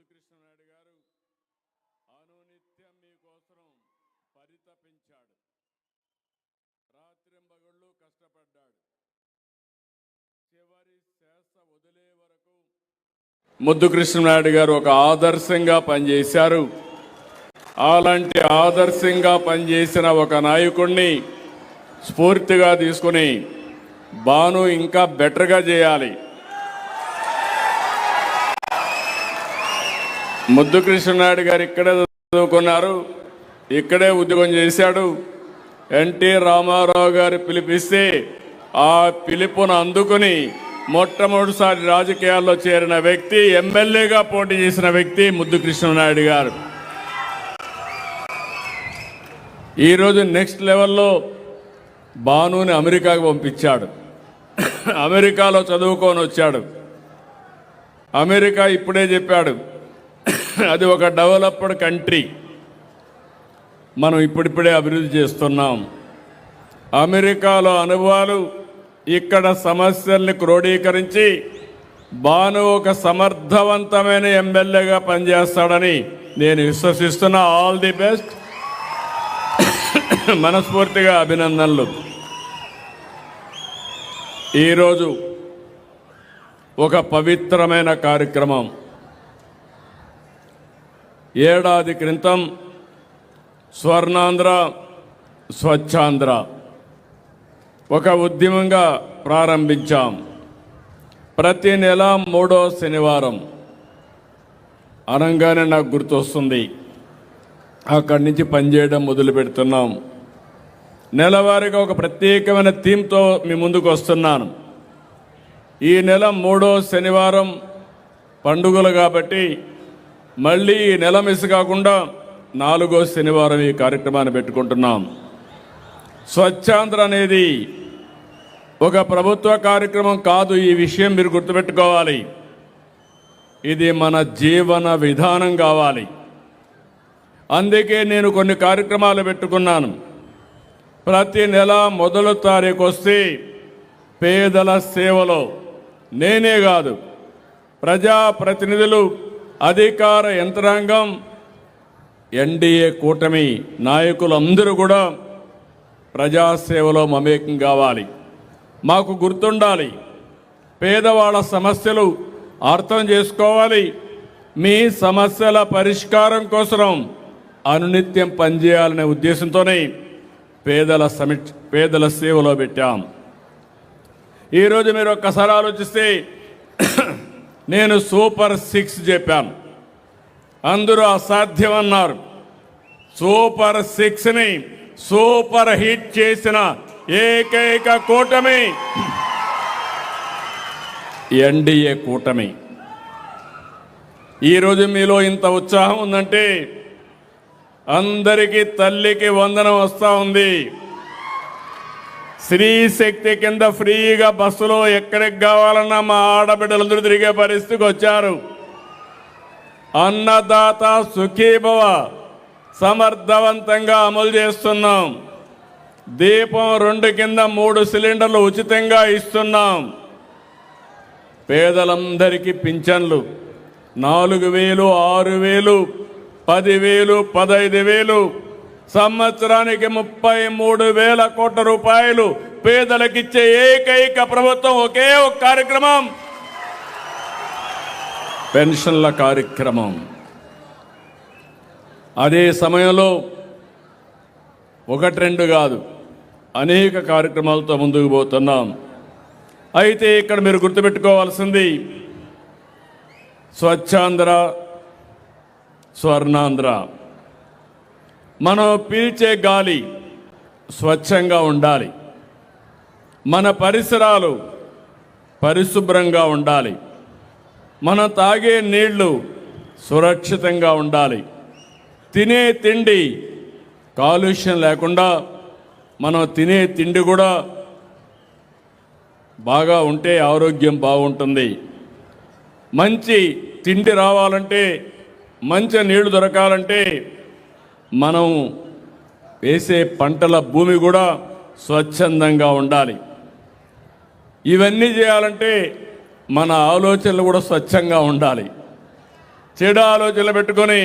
ముద్దుకృష్ణనాయుడు గారు అనునిత్యం మీకోసం పరితపించాడు, రాత్రింబగళ్ళు కష్టపడ్డాడు. చివరి శ్వాస వదిలే వరకు ముద్దుకృష్ణనాయుడు గారు ఒక ఆదర్శంగా పనిచేశారు. అలాంటి ఆదర్శంగా పనిచేసిన ఒక నాయకుడిని స్ఫూర్తిగా తీసుకుని బాను ఇంకా బెటర్గా చేయాలి. ముద్దుకృష్ణనాయుడు గారు ఇక్కడే చదువుకున్నారు, ఇక్కడే ఉద్యోగం చేశాడు. ఎన్టీ రామారావు గారు పిలిపిస్తే ఆ పిలుపును అందుకుని మొట్టమొదటిసారి రాజకీయాల్లో చేరిన వ్యక్తి, ఎమ్మెల్యేగా పోటీ చేసిన వ్యక్తి ముద్దుకృష్ణనాయుడు గారు. ఈరోజు నెక్స్ట్ లెవెల్లో బానుని అమెరికాకు పంపించాడు. అమెరికాలో చదువుకొని వచ్చాడు. అమెరికా ఇప్పుడే చెప్పాడు, అది ఒక డెవలప్డ్ కంట్రీ, మనం ఇప్పుడిప్పుడే అభివృద్ధి చేస్తున్నాం. అమెరికాలో అనుభవాలు ఇక్కడ సమస్యల్ని క్రోడీకరించి బాను ఒక సమర్థవంతమైన ఎమ్మెల్యేగా పనిచేస్తాడని నేను విశ్వసిస్తున్నా. ఆల్ ది బెస్ట్, మనస్ఫూర్తిగా అభినందనలు. ఈరోజు ఒక పవిత్రమైన కార్యక్రమం. ఏడాది క్రితం స్వర్ణాంధ్ర స్వచ్ఛాంధ్ర ఒక ఉద్యమంగా ప్రారంభించాం. ప్రతి నెల 3వ శనివారం అనగానే నాకు గుర్తొస్తుంది, అక్కడి నుంచి పనిచేయడం మొదలు పెడుతున్నాం. నెలవారీగా ఒక ప్రత్యేకమైన థీమ్తో మీ ముందుకు వస్తున్నాను. ఈ నెల 3వ శనివారం పండుగలు కాబట్టి మళ్ళీ ఈ నెల మిస్ కాకుండా 4వ శనివారం ఈ కార్యక్రమాన్ని పెట్టుకుంటున్నాం. స్వచ్ఛాంధ్ర అనేది ఒక ప్రభుత్వ కార్యక్రమం కాదు, ఈ విషయం మీరు గుర్తుపెట్టుకోవాలి. ఇది మన జీవన విధానం కావాలి. అందుకే నేను కొన్ని కార్యక్రమాలు పెట్టుకున్నాను. ప్రతి నెల 1వ తారీఖు వస్తే పేదల సేవలో నేనే కాదు, ప్రజాప్రతినిధులు, అధికార యంత్రాంగం, ఎన్డీఏ కూటమి నాయకులందరూ కూడా ప్రజాసేవలో మమేకం కావాలి. మాకు గుర్తుండాలి, పేదవాళ్ళ సమస్యలు అర్థం చేసుకోవాలి. మీ సమస్యల పరిష్కారం కోసం అనునిత్యం పనిచేయాలనే ఉద్దేశంతోనే పేదల సేవలో పెట్టాం. ఈరోజు మీరు ఒక్కసారి ఆలోచిస్తే నేను సూపర్ 6 చెప్పాను, అందరూ అసాధ్యమన్నారు. సూపర్ 6ని సూపర్ హిట్ చేసిన ఏకైక కూటమి ఎన్డీఏ కూటమి. ఈరోజు మీలో ఇంత ఉత్సాహం ఉందంటే అందరికీ తల్లికి వందనం వస్తూ ఉంది. స్త్రీ శక్తి కింద ఫ్రీగా బస్సులో ఎక్కడికి కావాలన్నా మా ఆడబిడ్డలందరూ తిరిగే పరిస్థితికి వచ్చారు. అన్నదాత సుఖీభవ సమర్థవంతంగా అమలు చేస్తున్నాం. దీపం 2 కింద 3 సిలిండర్లు ఉచితంగా ఇస్తున్నాం. పేదలందరికీ పింఛన్లు 4,000, 6,000, 10,000, 15,000, సంవత్సరానికి 33,000 కోట్ల రూపాయలు పేదలకిచ్చే ఏకైక ప్రభుత్వం ఒకే ఒక కార్యక్రమం, పెన్షన్ల కార్యక్రమం. అదే సమయంలో 1-2 కాదు, అనేక కార్యక్రమాలతో ముందుకు పోతున్నాం. అయితే ఇక్కడ మీరు గుర్తుపెట్టుకోవాల్సింది, స్వచ్ఛాంధ్ర స్వర్ణాంధ్ర. మనం పీల్చే గాలి స్వచ్ఛంగా ఉండాలి, మన పరిసరాలు పరిశుభ్రంగా ఉండాలి, మనం తాగే నీళ్లు సురక్షితంగా ఉండాలి, తినే తిండి కాలుష్యం లేకుండా మనం తినే తిండి కూడా బాగా ఉంటే ఆరోగ్యం బాగుంటుంది. మంచి తిండి రావాలంటే, మంచి నీళ్లు దొరకాలంటే మనం వేసే పంటల భూమి కూడా స్వచ్ఛందంగా ఉండాలి. ఇవన్నీ చేయాలంటే మన ఆలోచనలు కూడా స్వచ్ఛంగా ఉండాలి. చెడు ఆలోచనలు పెట్టుకొని